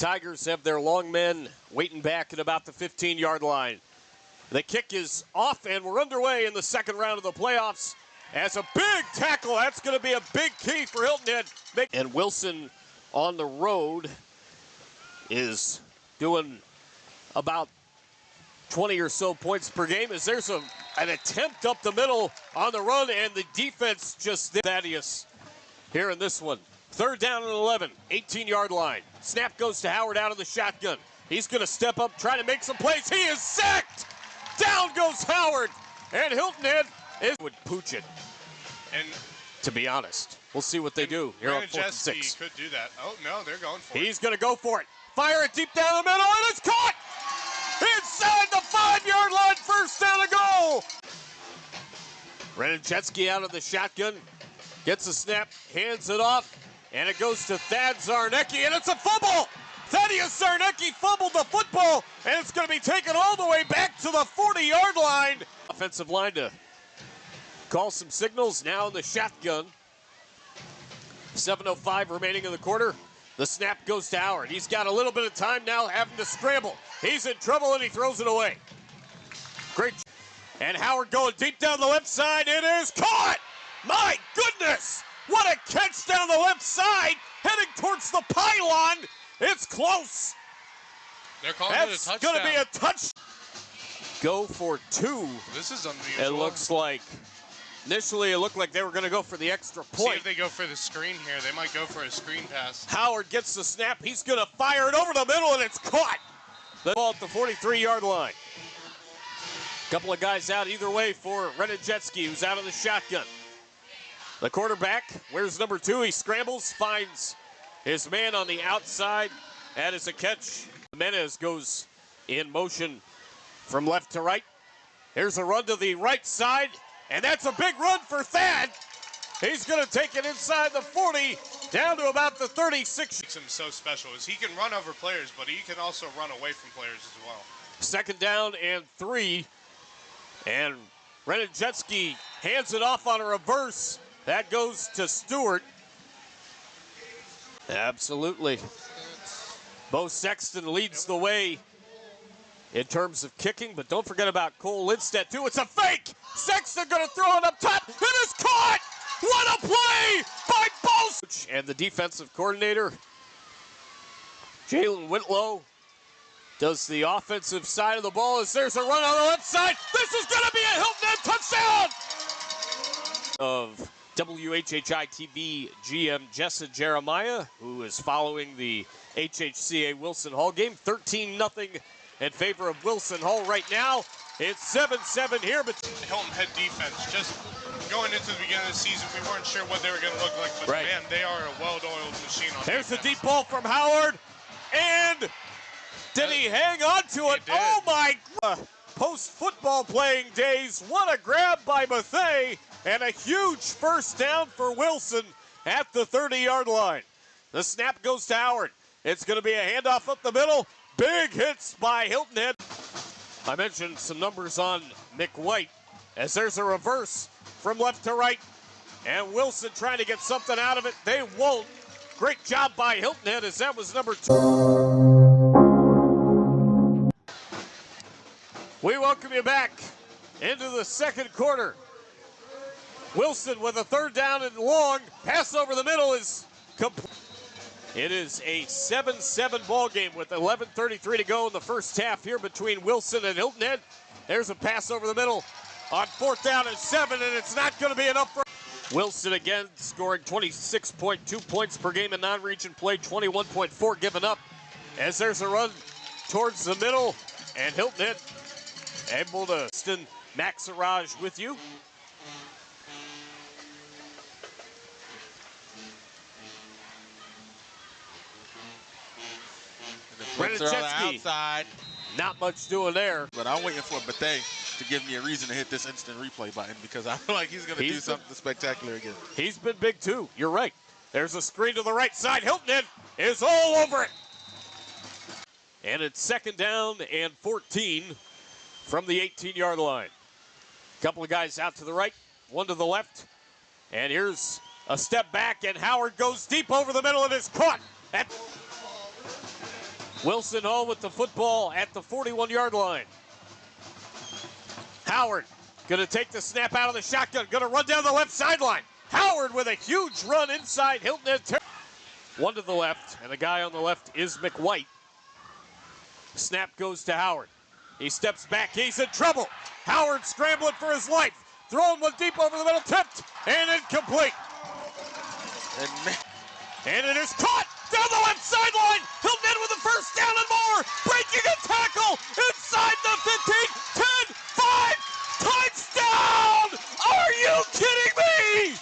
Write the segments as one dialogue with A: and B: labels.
A: Tigers have their long men waiting back at about the 15-yard line. The kick is off, and we're underway in the second round of the playoffs. As a big tackle, that's going to be a big key for Hilton Head. And Wilson on the road is doing about 20 or so points per game as there's an attempt up the middle on the run, and the defense just Thaddeus here in this one. Third down and 11, 18-yard line. Snap goes to Howard out of the shotgun. He's going to step up, try to make some plays. He is sacked! Down goes Howard, and Hilton Head would pooch it.
B: And
A: to be honest, we'll see what they do here on 4th and 6.
B: Could do that. Oh no, they're going for it.
A: He's going to go for it. Fire it deep down the middle, and it's caught inside the 5-yard line. First down and goal. Renijetsky out of the shotgun, gets a snap, hands it off, and it goes to Thad Zarnecki, and it's a fumble. Thaddeus Zarnecki fumbled the football, and it's going to be taken all the way back to the 40-yard line. Offensive line to call some signals. Now in the shotgun. 7:05 remaining in the quarter. The snap goes to Howard. He's got a little bit of time now, having to scramble. He's in trouble, and he throws it away. Great. And Howard going deep down the left side. It is caught! My goodness! What a catch down the left side, heading towards the pylon. It's close.
B: They're calling it a touchdown.
A: That's going to be a touch. Go for 2.
B: This is unusual.
A: It looks like, initially it looked like they were going to go for the extra point.
B: See if they go for the screen here. They might go for a screen pass.
A: Howard gets the snap. He's going to fire it over the middle, and it's caught. The ball at the 43-yard line. Couple of guys out either way for Renijetsky, who's out of the shotgun. The quarterback, where's number 2? He scrambles, finds his man on the outside. That is a catch. Jimenez goes in motion from left to right. Here's a run to the right side, and that's a big run for Thad. He's going to take it inside the 40, down to about the 36.
B: Makes him so special is he can run over players, but he can also run away from players as well.
A: Second down and 3, and Renijetsky hands it off on a reverse. That goes to Stewart. Absolutely. Bo Sexton leads the way in terms of kicking, but don't forget about Cole Lindstedt, too. It's a fake! Sexton going to throw it up top. It is caught! What a play by Bo! And the defensive coordinator, Jalen Whitlow, does the offensive side of the ball as there's a run on the left side. This is going to be a Hilton Head touchdown! Of WHHI TV GM Jessa Jeremiah, who is following the HHCA Wilson Hall game. 13-0 in favor of Wilson Hall right now. It's 7-7 here. But
B: Hilton Head defense, just going into the beginning of the season, we weren't sure what they were going to look like, but man, they are a well-oiled machine on
A: There's
B: defense.
A: a deep ball from Howard, and did he hang on to it? Oh my God. Post-football playing days, what a grab by Mathey, and a huge first down for Wilson at the 30-yard line. The snap goes to Howard. It's going to be a handoff up the middle. Big hits by Hilton Head. I mentioned some numbers on Nick White as there's a reverse from left to right, and Wilson trying to get something out of it. They won't. Great job by Hilton Head as that was number 2. We welcome you back into the second quarter. Wilson with a third down and long. Pass over the middle is complete. It is a 7-7 ball game with 11:33 to go in the first half here between Wilson and Hilton Head. There's a pass over the middle on 4th down and 7, and it's not going to be enough for Wilson again, scoring 26.2 points per game in non-region play, 21.4 given up. As there's a run towards the middle, and Hilton Head able to Max Araj with you.
C: Outside.
A: Not much doing there.
C: But I'm waiting for Bethea to give me a reason to hit this instant replay button because I feel like he's going to do something spectacular again.
A: He's been big too. You're right. There's a screen to the right side. Hilton Head is all over it. And it's second down and 14 from the 18-yard line. Couple of guys out to the right, one to the left. And here's a step back, and Howard goes deep over the middle and is caught. Wilson home with the football at the 41-yard line. Howard going to take the snap out of the shotgun, going to run down the left sideline. Howard with a huge run inside Hilton Head. One to the left, and the guy on the left is McWhite. Snap goes to Howard. He steps back, he's in trouble. Howard scrambling for his life. Throwing one deep over the middle, tipped, and incomplete. And it is caught down the left sideline. Hilton Head with the first down and more. Breaking a tackle inside the 15, 10, 5. Touchdown! Are you kidding me?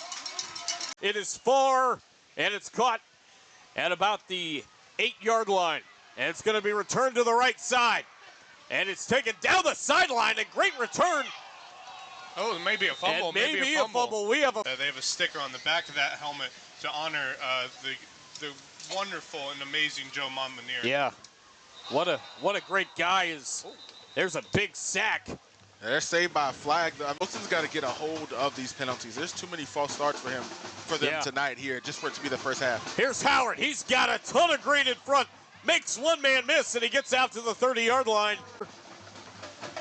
A: It is far, and it's caught at about the 8-yard line. And it's going to be returned to the right side. And it's taken down the sideline. A great return.
B: Oh, maybe a fumble.
A: And maybe a fumble. We have a
B: they have a sticker on the back of that helmet to honor the wonderful and amazing Joe Montminier.
A: Yeah. What a great guy is. There's a big sack.
C: They're saved by a flag. Wilson's got to get a hold of these penalties. There's too many false starts for them tonight here, just for it to be the first half.
A: Here's Howard. He's got a ton of green in front. Makes one man miss, and he gets out to the 30-yard line.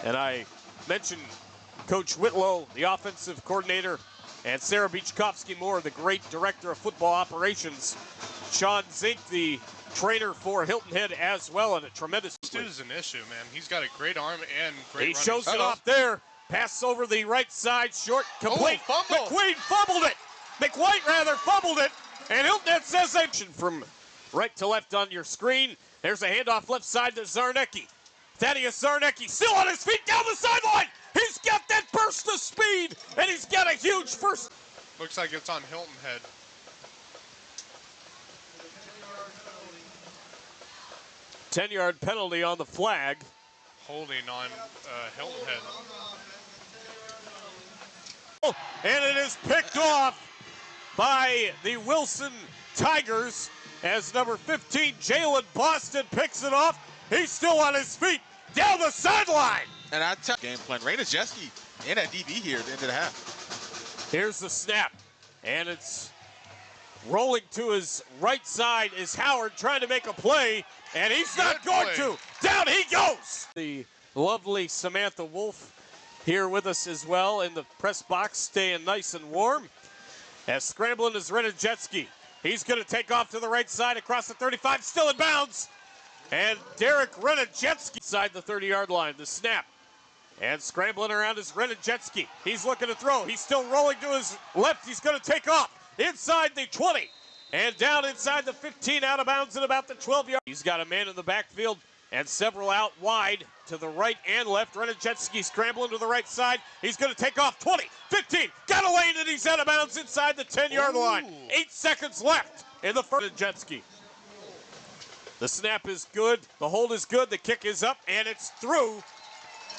A: And I mentioned Coach Whitlow, the offensive coordinator, and Sarah Beachkovsky-Moore, the great director of football operations. Sean Zink, the trainer for Hilton Head as well, and a tremendous.
B: This dude is an issue, man. He's got a great arm and great.
A: He shows it off there. Pass over the right side, short, complete.
B: Oh, fumble.
A: McQueen fumbled it. McWhite rather fumbled it, and Hilton Head says they from right to left on your screen. There's a handoff left side to Zarnecki. Thaddeus Zarnecki still on his feet down the sideline. He's got that burst of speed, and he's got a huge first.
B: Looks like it's on Hilton Head.
A: Ten-yard penalty on the flag.
B: Holding on Hilton Head.
A: Oh, and it is picked off by the Wilson Tigers as number 15, Jalen Boston, picks it off. He's still on his feet down the sideline.
C: And I tell game plan, Raina Jeske in at DB here at the end of the half.
A: Here's the snap, and it's rolling to his right side is Howard trying to make a play, and he's not going to. Down he goes. The lovely Samantha Wolf here with us as well in the press box, staying nice and warm. As scrambling is Renajetsky. He's going to take off to the right side across the 35, still in bounds. And Derek Renajetsky inside the 30-yard line. The snap. And scrambling around is Renajetsky. He's looking to throw. He's still rolling to his left. He's going to take off inside the 20. And down inside the 15, out of bounds at about the 12-yard. He's got a man in the backfield and several out wide to the right and left. Renajetsky scrambling to the right side. He's going to take off 20, 15, got a lane, and he's out of bounds inside the 10-yard line. 8 seconds left in the first. Renajetsky. The snap is good. The hold is good. The kick is up, and it's through.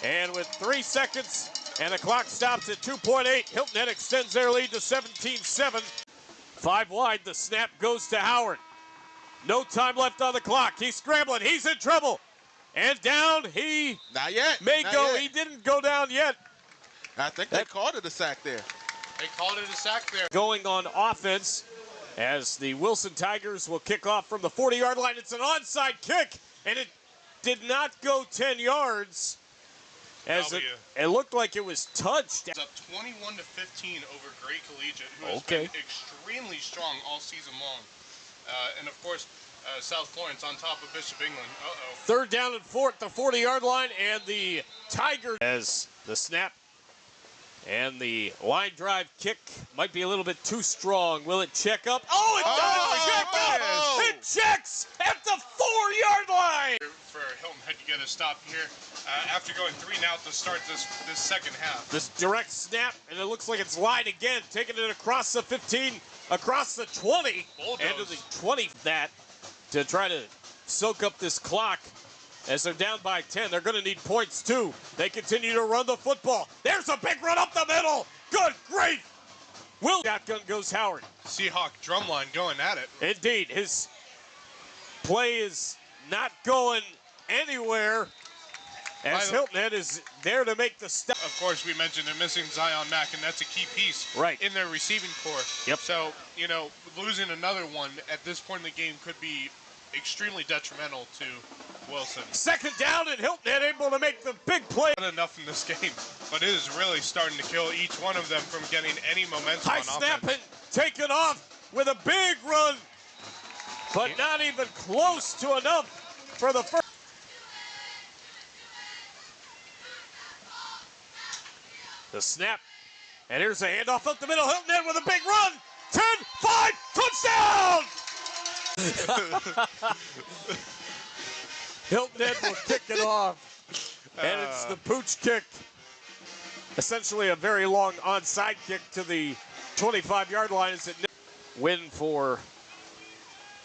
A: And with 3 seconds, and the clock stops at 2.8, Hilton Head extends their lead to 17-7. 5 wide, the snap goes to Howard. No time left on the clock. He's scrambling. He's in trouble. And down he
C: Not yet.
A: may
C: Not
A: go.
C: yet.
A: He didn't go down yet.
C: I think they called it a sack there.
B: They called it a sack there.
A: Going on offense as the Wilson Tigers will kick off from the 40-yard line. It's an onside kick, and it did not go 10 yards. As it looked like it was touched.
B: It's up 21-15 over Great Collegiate, who has been extremely strong all season long. And of course, South Florence on top of Bishop England.
A: Third down and 4 at the 40-yard line, and the Tigers as the snap and the line drive kick might be a little bit too strong. Will it check up? Oh, it does check up! It checks at the 4-yard line!
B: For Hilton Head to get a stop here after going 3 and out to start this second half.
A: This direct snap, and it looks like it's lined again, taking it across the 15, across the 20, and to the 20 that to try to soak up this clock as they're down by 10. They're going to need points too. They continue to run the football. There's a big run up the middle. Good grief. Shotgun goes Howard.
B: Seahawk drumline going at it.
A: Indeed. His play is not going anywhere as Hilton Head is there to make the stop.
B: Of course, we mentioned they're missing Zion Mack, and that's a key piece in their receiving core.
A: Yep.
B: So, you know, losing another one at this point in the game could be extremely detrimental to Wilson.
A: Second down, and Hilton Head able to make the big play.
B: Not enough in this game, but it is really starting to kill each one of them from getting any momentum
A: High
B: on
A: snap
B: offense.
A: and taken off with a big run, but not even close to enough for the first. The snap, and here's a handoff up the middle. Hilton Head with a big run. 10, 5, touchdown! Hilton Head will kick it off, and it's the pooch kick. Essentially a very long onside kick to the 25-yard line. As it win for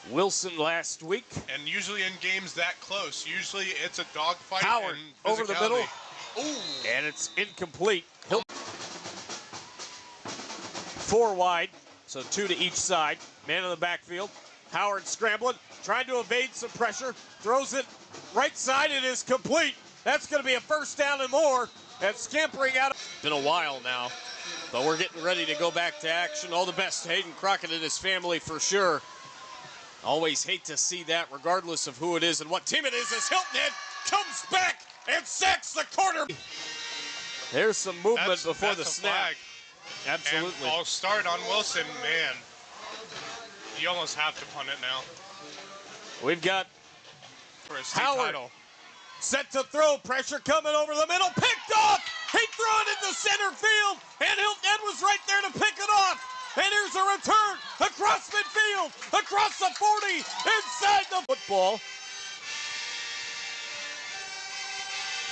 A: Wilson last week.
B: And usually in games that close, usually it's a dogfight.
A: Howard
B: and
A: over the middle.
B: Ooh.
A: And it's incomplete. Hilton 4 wide, so 2 to each side. Man in the backfield. Howard scrambling, trying to evade some pressure. Throws it right side. It is complete. That's going to be a first down and more. And scampering out. Been a while now, but we're getting ready to go back to action. All the best to Hayden Crockett and his family for sure. Always hate to see that, regardless of who it is and what team it is, as Hilton Head comes back and sacks the corner. There's some movement before the snap.
B: Flag.
A: Absolutely.
B: And I'll start on Wilson, man. You almost have to punt it now.
A: We've got
B: For a state
A: Howard
B: title.
A: set to throw, pressure coming over the middle, picked off. He threw it into center field, and Hilton Head was right there to pick it off. And here's a return across midfield, across the 40, inside the football.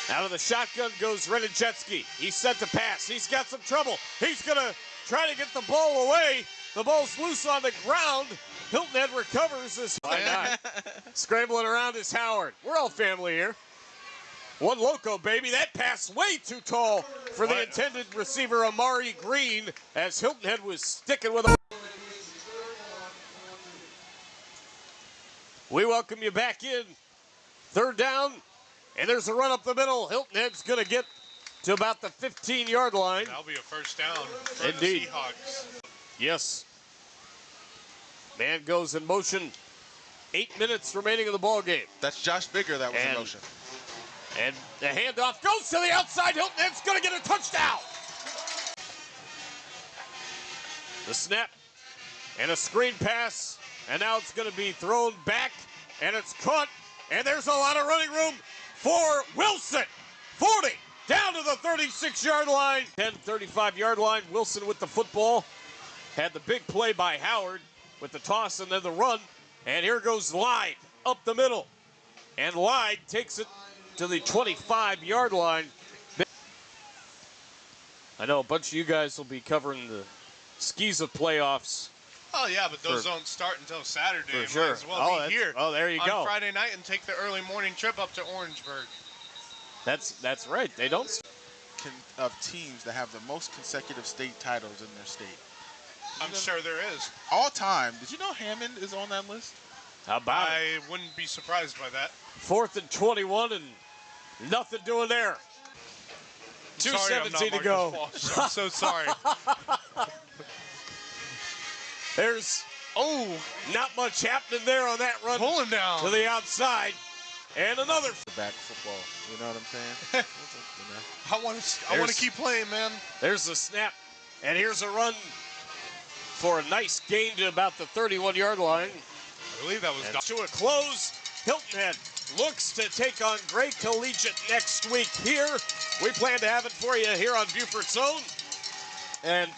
A: Out of the shotgun goes Renachetsky. He's set to pass. He's got some trouble. He's going to try to get the ball away. The ball's loose on the ground. Hilton Head recovers. Why not? Scrambling around is Howard. We're all family here. One loco, baby. That pass way too tall for the intended receiver, Amari Green, as Hilton Head was sticking with him. We welcome you back in. Third down, and there's a run up the middle. Hilton Head's going to get to about the 15-yard line.
B: That'll be a first down for
A: Indeed.
B: the Seahawks.
A: Yes. Man goes in motion. 8 minutes remaining in the ball game.
C: That's Josh Bigger that was in motion.
A: And the handoff goes to the outside. Hilton Head's going to get a touchdown. The snap and a screen pass. And now it's going to be thrown back. And it's caught. And there's a lot of running room for Wilson. 40 down to the 36-yard line. 10, 35-yard line. Wilson with the football. Had the big play by Howard with the toss and then the run. And here goes Lyde up the middle. And Lyde takes it to the 25-yard line. I know a bunch of you guys will be covering the skis of playoffs.
B: Oh, yeah, but those don't start until Saturday.
A: For sure.
B: Might as well be here.
A: Oh, there you go.
B: On Friday night and take the early morning trip up to Orangeburg.
A: That's right. They don't.
C: Of teams that have the most consecutive state titles in their state.
B: I'm sure there is.
C: All time. Did you know Hammond is on that list?
A: How about it?
B: I wouldn't be surprised by that.
A: 4th and 21 and nothing doing there.
B: Sorry, I'm not
A: 2:17 to
B: Marcus
A: go.
B: Walsh. I'm so sorry.
A: There's not much happening there on that run.
B: Pull him down.
A: To the outside. And another.
C: Back football. You know what I'm saying?
B: I want to keep playing, man.
A: There's the snap. And here's a run for a nice gain to about the 31-yard line.
B: I believe that was
A: And to a close. Hilton Head looks to take on Gray Collegiate next week here. We plan to have it for you here on Beaufort's Own. And